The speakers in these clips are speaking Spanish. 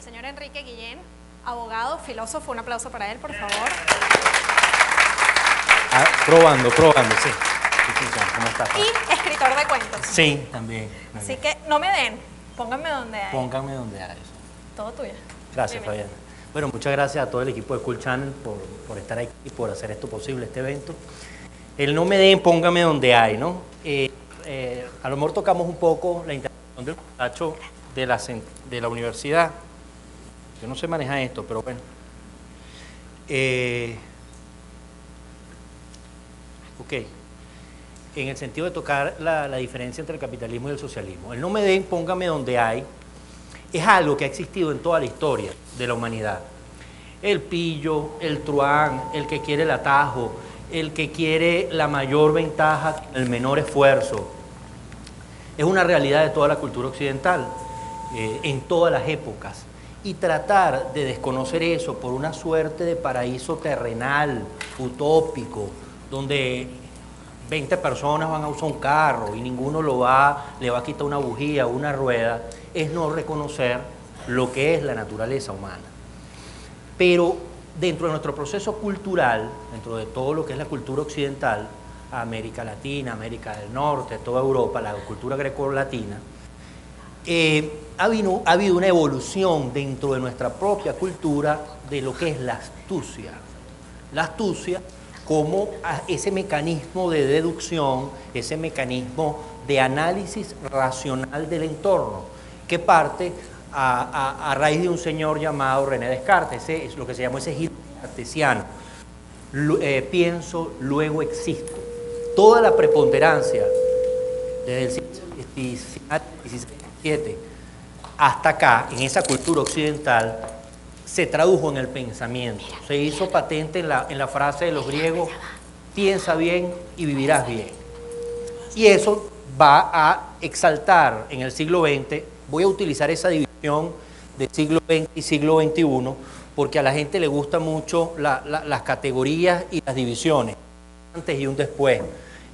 señor Enrique Guillén, abogado, filósofo. Un aplauso para él, por favor. Probando, sí. ¿Cómo estás? Y escritor de cuentos. Sí, también. Así que no me den, pónganme donde hay. Pónganme donde hay. Todo tuyo. Gracias, Fabián. Bueno, muchas gracias a todo el equipo de Cool Channel por estar aquí y por hacer esto posible, este evento. El no me den, póngame donde hay, ¿no? A lo mejor tocamos un poco la intervención del muchacho de la universidad. Yo no sé manejar esto, pero bueno. Ok. En el sentido de tocar la diferencia entre el capitalismo y el socialismo. El no me den, póngame donde hay, es algo que ha existido en toda la historia de la humanidad. El pillo, el truán, el que quiere el atajo, el que quiere la mayor ventaja, el menor esfuerzo. Es una realidad de toda la cultura occidental, en todas las épocas. Y tratar de desconocer eso por una suerte de paraíso terrenal, utópico, donde 20 personas van a usar un carro y ninguno le va a quitar una bujía o una rueda, es no reconocer lo que es la naturaleza humana. Pero dentro de nuestro proceso cultural, dentro de todo lo que es la cultura occidental, América Latina, América del Norte, toda Europa, la cultura grecolatina, ha habido una evolución dentro de nuestra propia cultura de lo que es la astucia. La astucia como ese mecanismo de deducción, ese mecanismo de análisis racional del entorno, que parte a raíz de un señor llamado René Descartes. Ese es lo que se llama ese giro cartesiano. Pienso, luego existo. Toda la preponderancia desde el siglo XVII hasta acá, en esa cultura occidental, se tradujo en el pensamiento. Se hizo patente en la frase de los griegos: piensa bien y vivirás bien. Y eso va a exaltar en el siglo XX. Voy a utilizar esa división de siglo XX y siglo XXI porque a la gente le gusta mucho las categorías y las divisiones, antes y un después.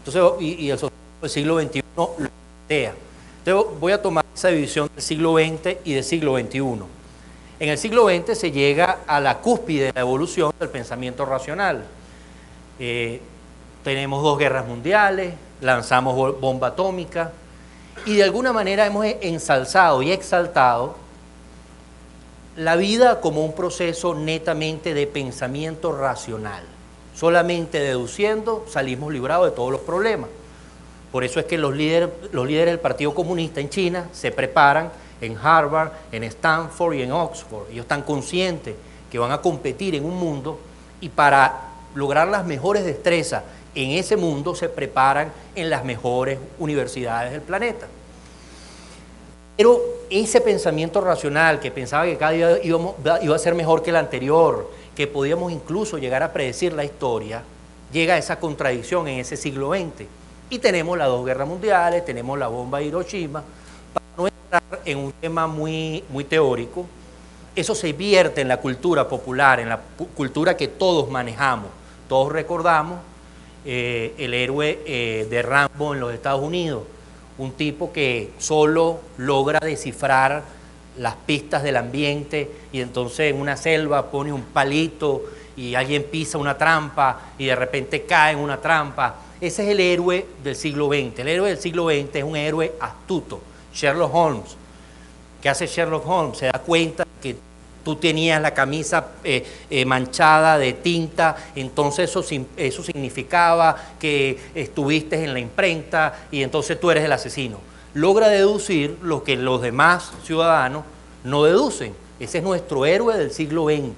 Entonces, y el siglo XXI lo plantea. Entonces voy a tomar esa división del siglo XX y del siglo XXI. En el siglo XX se llega a la cúspide de la evolución del pensamiento racional. Tenemos 2 guerras mundiales, lanzamos bomba atómica y de alguna manera hemos ensalzado y exaltado la vida como un proceso netamente de pensamiento racional. Solamente deduciendo salimos librados de todos los problemas. Por eso es que los líderes del Partido Comunista en China se preparan en Harvard, en Stanford y en Oxford. Ellos están conscientes que van a competir en un mundo y para lograr las mejores destrezas en ese mundo se preparan en las mejores universidades del planeta. Pero ese pensamiento racional que pensaba que cada día iba a ser mejor que el anterior, que podíamos incluso llegar a predecir la historia, llega a esa contradicción en ese siglo XX. Y tenemos las 2 guerras mundiales, tenemos la bomba de Hiroshima. Para no entrar en un tema muy teórico, eso se vierte en la cultura popular, en la cultura que todos manejamos. Todos recordamos el héroe de Rambo en los Estados Unidos, un tipo que solo logra descifrar las pistas del ambiente y entonces en una selva pone un palito y alguien pisa una trampa y de repente cae en una trampa. Ese es el héroe del siglo XX. El héroe del siglo XX es un héroe astuto. Sherlock Holmes. ¿Qué hace Sherlock Holmes? Se da cuenta que tú tenías la camisa manchada de tinta, entonces eso significaba que estuviste en la imprenta y entonces tú eres el asesino. Logra deducir lo que los demás ciudadanos no deducen. Ese es nuestro héroe del siglo XX.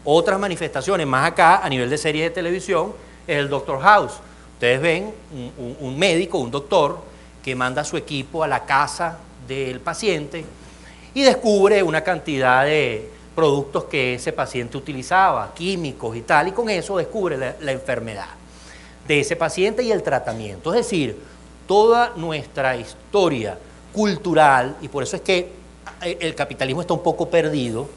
Otras manifestaciones más acá, a nivel de serie de televisión, es el Dr. House. Ustedes ven un médico, un doctor, que manda a su equipo a la casa del paciente y descubre una cantidad de productos que ese paciente utilizaba, químicos y tal, y con eso descubre la enfermedad de ese paciente y el tratamiento. Es decir, toda nuestra historia cultural, y por eso es que el capitalismo está un poco perdido,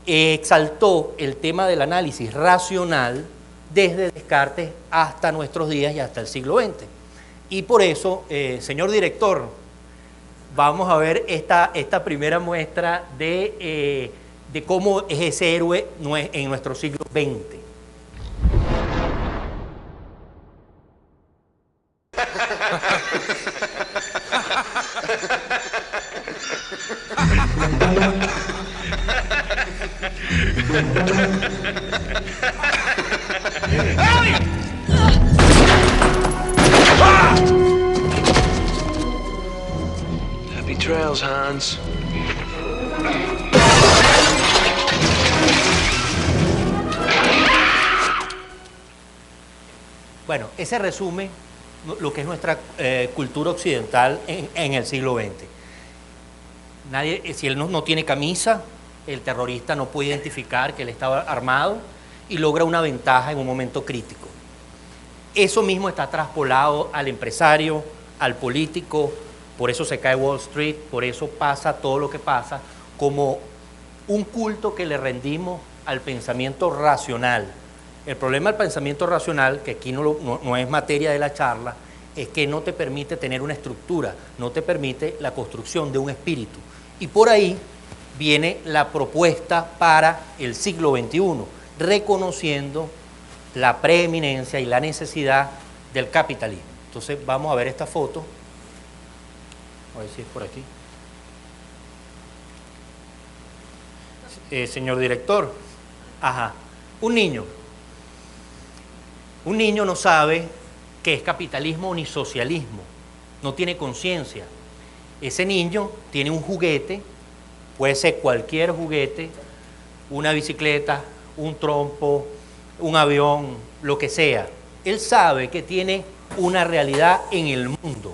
exaltó el tema del análisis racional desde Descartes hasta nuestros días y hasta el siglo XX. Y por eso, señor director, vamos a ver esta primera muestra de cómo es ese héroe en nuestro siglo XX. Happy trails, Hans. Bueno, ese resume lo que es nuestra cultura occidental en el siglo XX. Nadie, si él no tiene camisa, el terrorista no puede identificar que él estaba armado y logra una ventaja en un momento crítico. Eso mismo está traspolado al empresario, al político, por eso se cae Wall Street, por eso pasa todo lo que pasa, como un culto que le rendimos al pensamiento racional. El problema del pensamiento racional, que aquí no es materia de la charla, es que no te permite tener una estructura, no te permite la construcción de un espíritu. Y por ahí viene la propuesta para el siglo XXI, reconociendo la preeminencia y la necesidad del capitalismo. Entonces vamos a ver esta foto, a ver si es por aquí. Señor director, ajá, un niño no sabe qué es capitalismo ni socialismo, no tiene conciencia. Ese niño tiene un juguete, puede ser cualquier juguete, una bicicleta, un trompo, un avión, lo que sea. Él sabe que tiene una realidad en el mundo.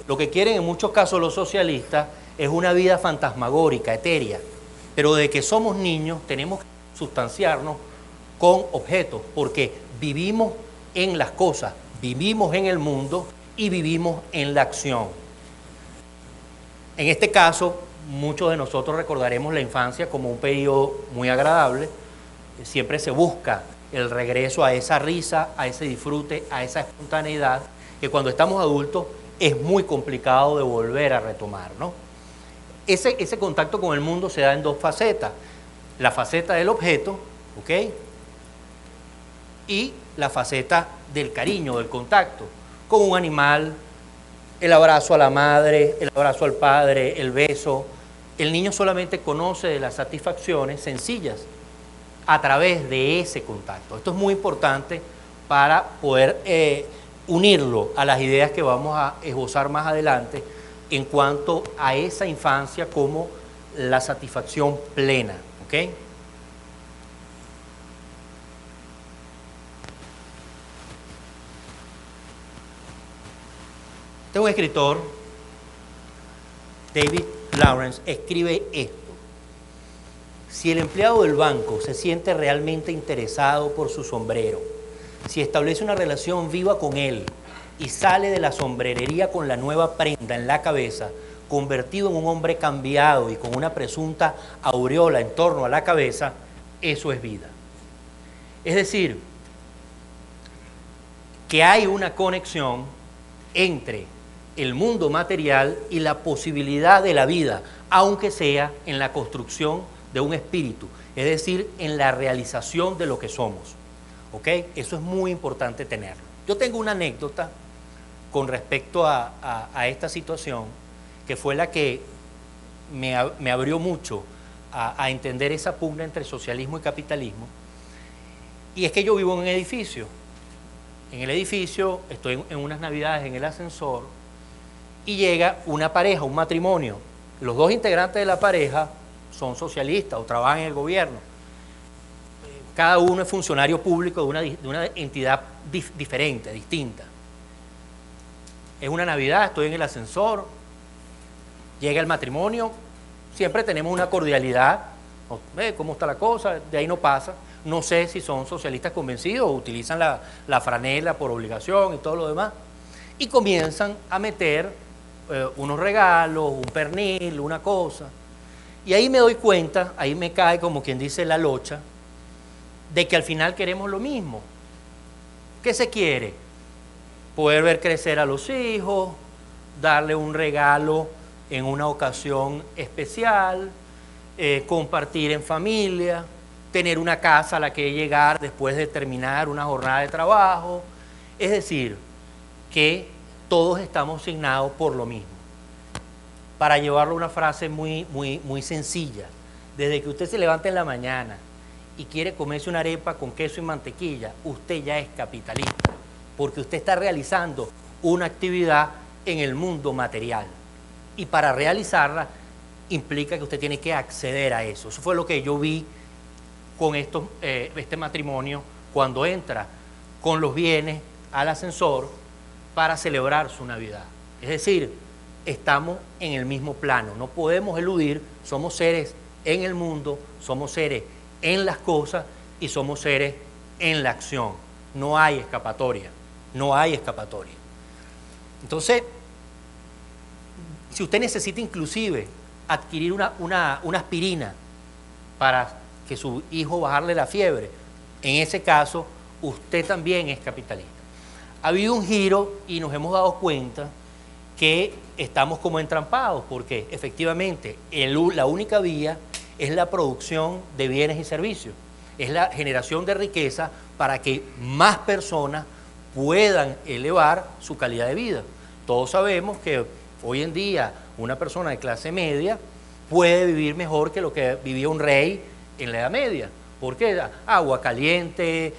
Lo que quieren en muchos casos los socialistas es una vida fantasmagórica, etérea, pero de que somos niños tenemos que sustanciarnos con objetos, porque vivimos en las cosas, vivimos en el mundo y vivimos en la acción. En este caso, muchos de nosotros recordaremos la infancia como un periodo muy agradable. Siempre se busca el regreso a esa risa, a ese disfrute, a esa espontaneidad, que cuando estamos adultos es muy complicado de volver a retomar, ¿no? Ese contacto con el mundo se da en dos facetas. La faceta del objeto, ¿ok? Y la faceta del cariño, del contacto, con un animal, el abrazo a la madre, el abrazo al padre, el beso. El niño solamente conoce de las satisfacciones sencillas a través de ese contacto. Esto es muy importante para poder unirlo a las ideas que vamos a esbozar más adelante en cuanto a esa infancia como la satisfacción plena, ¿ok? Un escritor, David Lawrence, escribe esto: si el empleado del banco se siente realmente interesado por su sombrero, si establece una relación viva con él y sale de la sombrerería con la nueva prenda en la cabeza, convertido en un hombre cambiado y con una presunta aureola en torno a la cabeza, eso es vida. Es decir, que hay una conexión entre el mundo material y la posibilidad de la vida, aunque sea en la construcción de un espíritu, es decir, en la realización de lo que somos. ¿Ok? Eso es muy importante tenerlo. Yo tengo una anécdota con respecto a esta situación, que fue la que me abrió mucho a entender esa pugna entre socialismo y capitalismo. Y es que yo vivo en un edificio. En el edificio estoy en unas navidades en el ascensor y llega una pareja, un matrimonio. Los dos integrantes de la pareja son socialistas o trabajan en el gobierno. Cada uno es funcionario público de una entidad diferente, distinta. Es una Navidad, estoy en el ascensor, llega el matrimonio, siempre tenemos una cordialidad, ¿cómo está la cosa? De ahí no pasa. No sé si son socialistas convencidos o utilizan la franela por obligación y todo lo demás. Y comienzan a meter unos regalos, un pernil, una cosa. Y ahí me doy cuenta, ahí me cae como quien dice la locha, de que al final queremos lo mismo. ¿Qué se quiere? Poder ver crecer a los hijos, darle un regalo en una ocasión especial, compartir en familia, tener una casa a la que llegar después de terminar una jornada de trabajo. Es decir, que todos estamos asignados por lo mismo. Para llevarlo a una frase muy sencilla, desde que usted se levanta en la mañana y quiere comerse una arepa con queso y mantequilla, usted ya es capitalista, porque usted está realizando una actividad en el mundo material. Y para realizarla implica que usted tiene que acceder a eso. Eso fue lo que yo vi con este matrimonio cuando entra con los bienes al ascensor para celebrar su Navidad. Es decir, estamos en el mismo plano, no podemos eludir, somos seres en el mundo, somos seres en las cosas y somos seres en la acción. No hay escapatoria, no hay escapatoria. Entonces, si usted necesita inclusive adquirir una aspirina para que su hijo bajarle la fiebre, en ese caso usted también es capitalista. Ha habido un giro y nos hemos dado cuenta que estamos como entrampados, porque efectivamente la única vía es la producción de bienes y servicios, es la generación de riqueza para que más personas puedan elevar su calidad de vida. Todos sabemos que hoy en día una persona de clase media puede vivir mejor que lo que vivía un rey en la Edad Media. ¿Por qué? Agua caliente,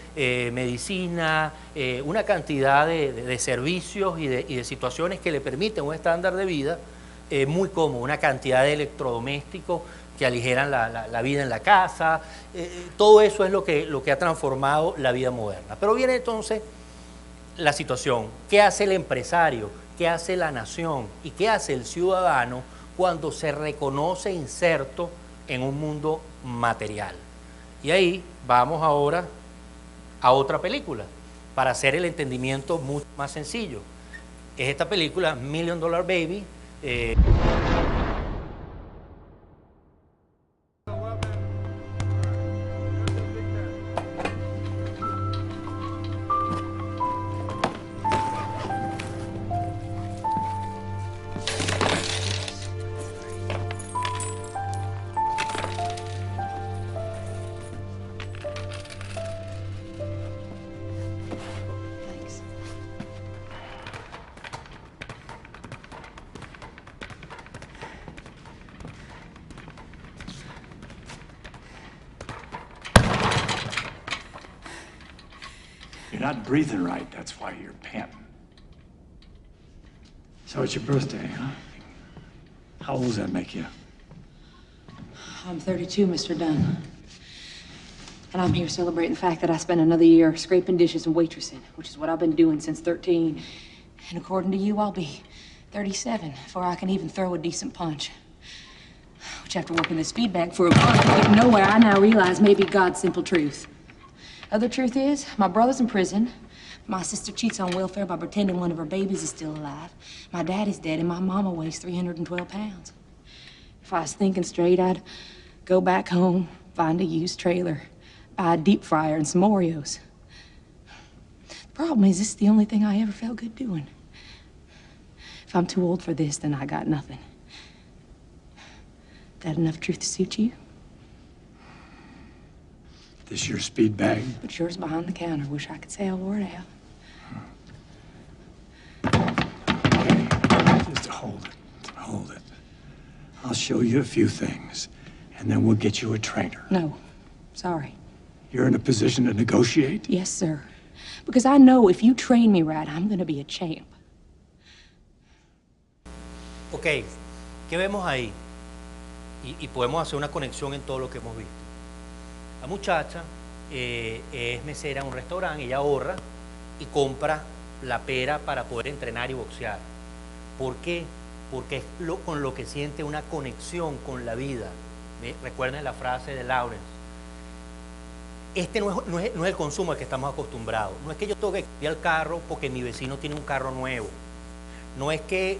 medicina, una cantidad de servicios y de situaciones que le permiten un estándar de vida muy cómodo, una cantidad de electrodomésticos que aligeran la vida en la casa. Todo eso es lo que ha transformado la vida moderna. Pero viene entonces la situación. ¿Qué hace el empresario? ¿Qué hace la nación? ¿Y qué hace el ciudadano cuando se reconoce inserto en un mundo material? Y ahí vamos ahora a otra película para hacer el entendimiento mucho más sencillo. Es esta película, Million Dollar Baby. You're not breathing right, that's why you're panting. So it's your birthday, huh? How old does that make you? I'm 32, Mr. Dunn. And I'm here celebrating the fact that I spent another year scraping dishes and waitressing, which is what I've been doing since 13. And according to you, I'll be 37 before I can even throw a decent punch. Which, after working this feedback for a month, getting nowhere, I now realize may be God's simple truth. Other truth is, my brother's in prison. My sister cheats on welfare by pretending one of her babies is still alive. My daddy's dead, and my mama weighs 312 pounds. If I was thinking straight, I'd go back home, find a used trailer, buy a deep fryer and some Oreos. The problem is, this is the only thing I ever felt good doing. If I'm too old for this, then I got nothing. That enough truth to suit you? This your speed bag? But yours behind the counter. Wish I could say I wore it out. Okay, just hold it, hold it. I'll show you a few things, and then we'll get you a trainer. No, sorry. You're in a position to negotiate? Yes, sir. Because I know if you train me right, I'm gonna be a champ. Ok, ¿qué vemos ahí? Y podemos hacer una conexión en todo lo que hemos visto. La muchacha es mesera en un restaurante, ella ahorra y compra la pera para poder entrenar y boxear. ¿Por qué? Porque es con lo que siente una conexión con la vida. Recuerden la frase de Lawrence. Este no es el consumo al que estamos acostumbrados. No es que yo tengo que cambiar el carro porque mi vecino tiene un carro nuevo. No es que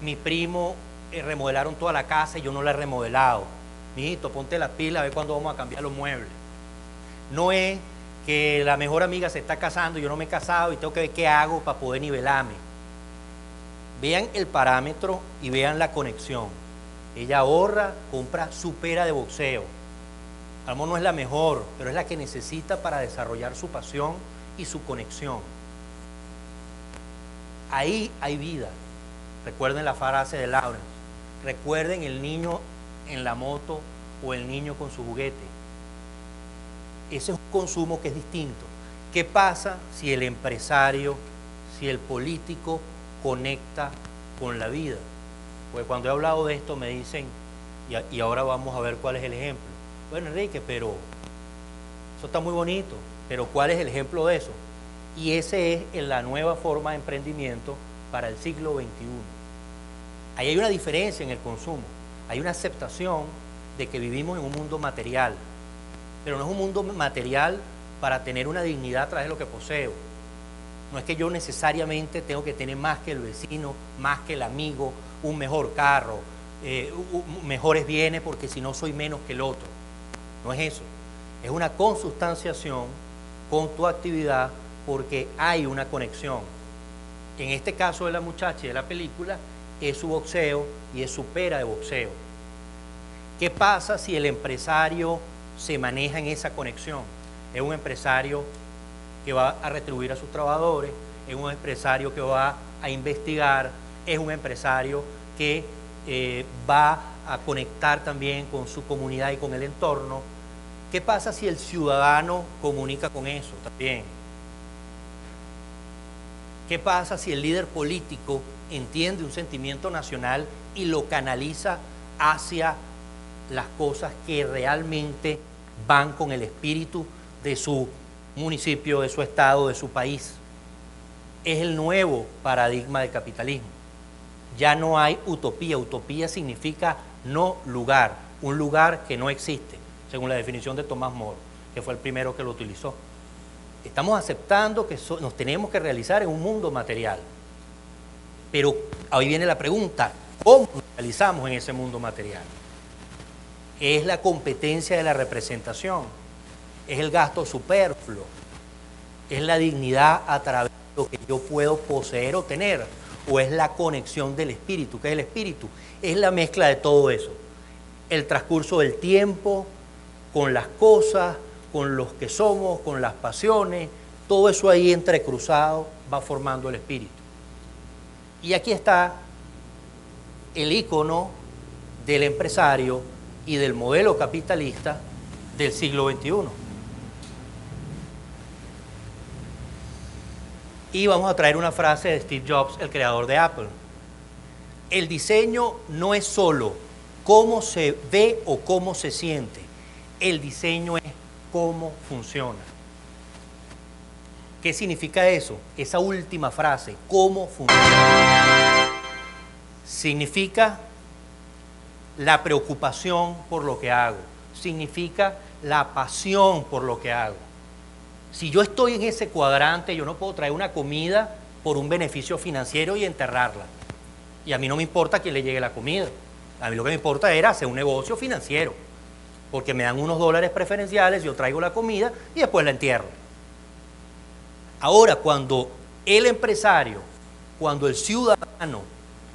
mi primo remodelaron toda la casa y yo no la he remodelado. Mijito, ponte las pilas a ver cuándo vamos a cambiar los muebles. No es que la mejor amiga se está casando y yo no me he casado y tengo que ver qué hago para poder nivelarme. Vean el parámetro y vean la conexión. Ella ahorra, compra su pera de boxeo. A lo mejor no es la mejor, pero es la que necesita para desarrollar su pasión y su conexión. Ahí hay vida. Recuerden la frase de Lawrence. Recuerden el niño en la moto o el niño con su juguete. Ese es un consumo que es distinto. ¿Qué pasa si el empresario, si el político conecta con la vida? Porque cuando he hablado de esto me dicen, y ahora vamos a ver cuál es el ejemplo. Bueno, Enrique, pero eso está muy bonito, pero ¿cuál es el ejemplo de eso? Y ese es la nueva forma de emprendimiento para el siglo XXI. Ahí hay una diferencia en el consumo, hay una aceptación de que vivimos en un mundo material, pero no es un mundo material para tener una dignidad a través de lo que poseo. No es que yo necesariamente tengo que tener más que el vecino, más que el amigo, un mejor carro, mejores bienes, porque si no soy menos que el otro. No es eso, es una consustanciación con tu actividad porque hay una conexión. En este caso de la muchacha y de la película, es su boxeo y es su pera de boxeo. ¿Qué pasa si el empresario se maneja en esa conexión? Es un empresario que va a retribuir a sus trabajadores, es un empresario que va a investigar, es un empresario que va a conectar también con su comunidad y con el entorno. ¿Qué pasa si el ciudadano comunica con eso también? ¿Qué pasa si el líder político entiende un sentimiento nacional y lo canaliza hacia las cosas que realmente van con el espíritu de su municipio, de su estado, de su país? Es el nuevo paradigma del capitalismo. Ya no hay utopía. Utopía significa no lugar, un lugar que no existe, según la definición de Thomas More, que fue el primero que lo utilizó. Estamos aceptando que nos tenemos que realizar en un mundo material. Pero ahí viene la pregunta, ¿cómo nos realizamos en ese mundo material? Es la competencia de la representación, es el gasto superfluo, es la dignidad a través de lo que yo puedo poseer o tener, o es la conexión del espíritu. ¿Qué es el espíritu? Es la mezcla de todo eso, el transcurso del tiempo con las cosas, con los que somos, con las pasiones, todo eso ahí entrecruzado va formando el espíritu. Y aquí está el ícono del empresario y del modelo capitalista del siglo XXI. Y vamos a traer una frase de Steve Jobs, el creador de Apple. El diseño no es solo cómo se ve o cómo se siente. El diseño es cómo funciona. ¿Qué significa eso? Esa última frase, ¿cómo funciona? Significa la preocupación por lo que hago. Significa la pasión por lo que hago. Si yo estoy en ese cuadrante, yo no puedo traer una comida por un beneficio financiero y enterrarla. Y a mí no me importa a quién le llegue la comida. A mí lo que me importa era hacer un negocio financiero. Porque me dan unos dólares preferenciales, yo traigo la comida y después la entierro. Ahora, cuando el empresario, cuando el ciudadano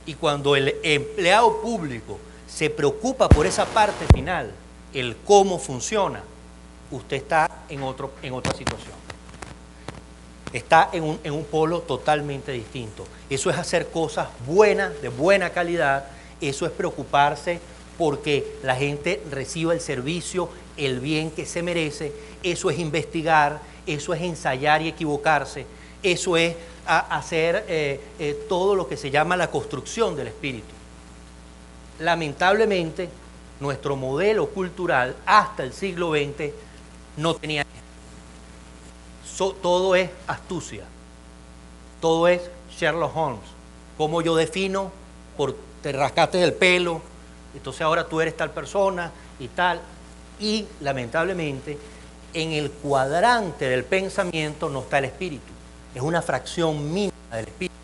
y cuando el empleado público se preocupa por esa parte final, el cómo funciona, usted está en otra situación. Está en un polo totalmente distinto. Eso es hacer cosas buenas, de buena calidad. Eso es preocuparse porque la gente reciba el servicio, el bien que se merece. Eso es investigar, eso es ensayar y equivocarse. Eso es hacer todo lo que se llama la construcción del espíritu. Lamentablemente, nuestro modelo cultural hasta el siglo XX no tenía esto. Todo es astucia, todo es Sherlock Holmes. Como yo defino, te rascaste el pelo, entonces ahora tú eres tal persona y tal. Y lamentablemente en el cuadrante del pensamiento no está el espíritu, es una fracción mínima del espíritu.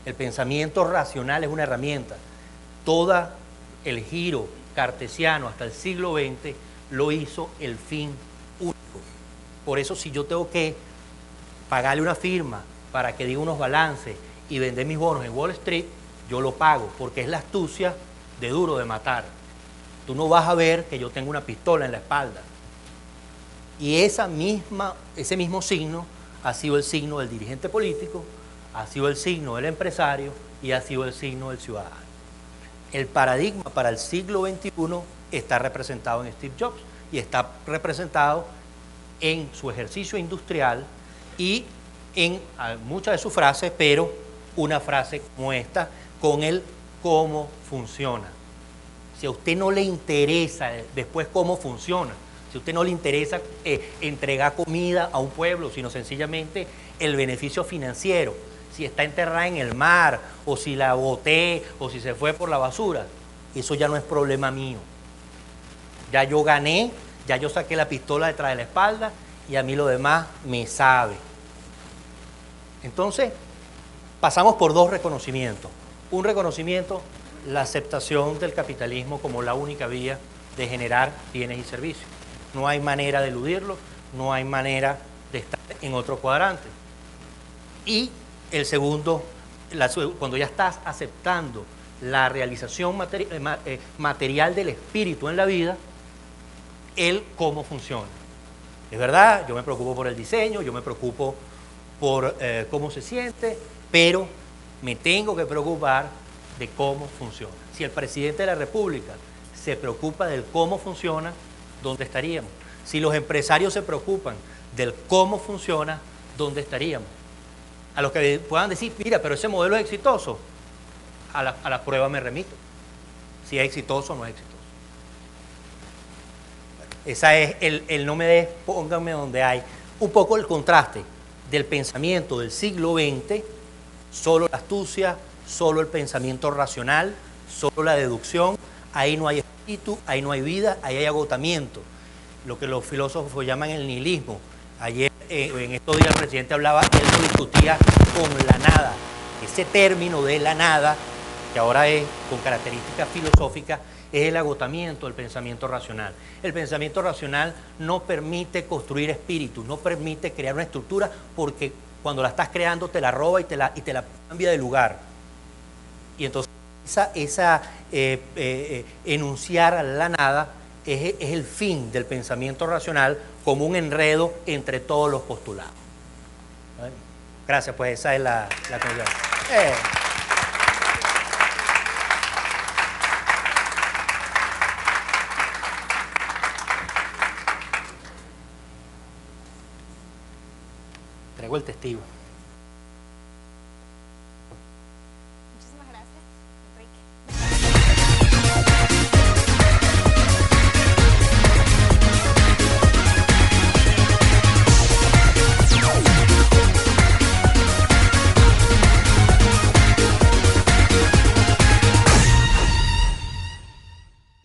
El pensamiento racional es una herramienta. Todo el giro cartesiano hasta el siglo XX lo hizo el fin único. Por eso, si yo tengo que pagarle una firma para que diga unos balances y vender mis bonos en Wall Street, yo lo pago, porque es la astucia de Duro de Matar. Tú no vas a ver que yo tengo una pistola en la espalda. Y ese mismo signo ha sido el signo del dirigente político, ha sido el signo del empresario y ha sido el signo del ciudadano. El paradigma para el siglo XXI está representado en Steve Jobs y está representado en su ejercicio industrial y en muchas de sus frases, pero una frase como esta, con el cómo funciona. Si a usted no le interesa después cómo funciona, si a usted no le interesa entregar comida a un pueblo, sino sencillamente el beneficio financiero, si está enterrada en el mar, o si la boté, o si se fue por la basura, eso ya no es problema mío. Ya yo gané, ya yo saqué la pistola detrás de la espalda y a mí lo demás me sabe. Entonces, pasamos por dos reconocimientos. Un reconocimiento, la aceptación del capitalismo como la única vía de generar bienes y servicios. No hay manera de eludirlo, no hay manera de estar en otro cuadrante. Y el segundo, cuando ya estás aceptando la realización material del espíritu en la vida, el cómo funciona. Es verdad, yo me preocupo por el diseño, yo me preocupo por cómo se siente, pero me tengo que preocupar de cómo funciona. Si el presidente de la República se preocupa del cómo funciona, ¿dónde estaríamos? Si los empresarios se preocupan del cómo funciona, ¿dónde estaríamos? A los que puedan decir, mira, pero ese modelo es exitoso, a la prueba me remito. Si es exitoso o no es exitoso. Esa es el no me des, pónganme donde hay. Un poco el contraste del pensamiento del siglo XX, solo la astucia, solo el pensamiento racional, solo la deducción, ahí no hay espíritu, ahí no hay vida, ahí hay agotamiento. Lo que los filósofos llaman el nihilismo. Ayer, en estos días, el presidente hablaba, él no discutía con la nada. Ese término de la nada, que ahora es con características filosóficas, es el agotamiento del pensamiento racional. El pensamiento racional no permite construir espíritu, no permite crear una estructura, porque cuando la estás creando te la roba y te la cambia de lugar. Y entonces enunciar la nada es el fin del pensamiento racional como un enredo entre todos los postulados. ¿Vale? Gracias, pues esa es la conclusión. Traigo el testigo.